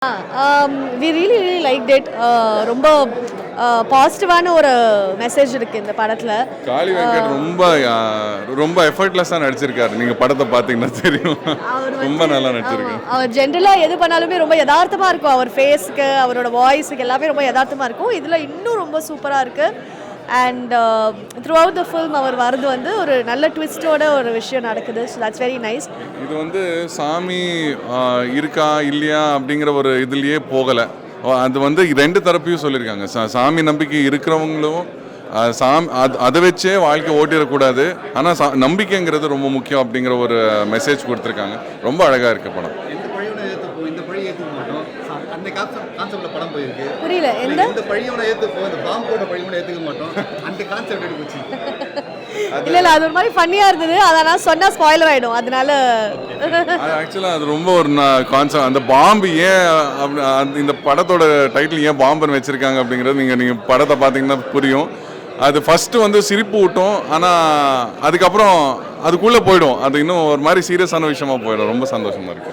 We really liked it. ரொம்ப பாசிட்டிவான ஒரு மெசேஜ் இருக்கு இந்த படத்துல. காளி வெங்கட் ரொம்ப எஃபர்ட்லெஸ்ஸா நடிச்சிருக்காரு. நீங்க படத்தை பாத்தீங்கன்னா தெரியும். ரொம்ப நல்லா நடிச்சிருக்காரு. அவர் ஜெனரலா எது பண்ணாலுமே ரொம்ப யதார்த்தமா இருக்கும். அவர் ஃபேஸ்க்கு, அவரோட வாய்ஸ்க்கு எல்லாமே ரொம்ப யதார்த்தமா இருக்கும். இதுல இன்னும் ரொம்ப சூப்பரா இருக்கு. And throughout the film அவர் வரது வந்து ஒரு நல்ல ட்விஸ்டோட ஒரு விஷயம் நடக்குது. So that's very nice. இது வந்து சாமி இருக்கா இல்லையா அப்படிங்கிற ஒரு இதுலேயே போகலை. அது வந்து ரெண்டு தரப்பையும் சொல்லியிருக்காங்க. சாமி நம்பிக்கை இருக்கிறவங்களும் அதை வச்சே வாழ்க்கை ஓட்டிடக்கூடாது, ஆனால் நம்பிக்கைங்கிறது ரொம்ப முக்கியம் அப்படிங்கிற ஒரு மெசேஜ் கொடுத்துருக்காங்க. ரொம்ப அழகாக இருக்குது படம். புரியல. எந்த பழியோட ஏத்துப்போம், இந்த பாம்போட பழியோட ஏத்துக்க மாட்டோம், அந்த கான்செப்ட் எப்படி போச்சு? இல்ல அது ஒரு மாதிரி ஃபன்னியா இருந்தது. அத நான் சொன்னா ஸ்பாயிலர் ஆயிடும். அதனால ஆக்சுவலா அது ரொம்ப ஒரு கான்செப்ட். அந்த பாம்பு ஏன் இந்த படத்தோட டைட்டில் ஏன் பாம்புன்னு வச்சிருக்காங்க அப்படிங்கிறது நீங்க படத்தை பார்த்தீங்கன்னா புரியும். அது ஃபர்ஸ்ட் வந்து சிரிப்பு ஊட்டும், ஆனால் அதுக்கப்புறம் அதுக்குள்ளே போயிடும். அது இன்னும் ஒரு மாதிரி சீரியஸான விஷயமா போயிடும். ரொம்ப சந்தோஷமா இருக்கு.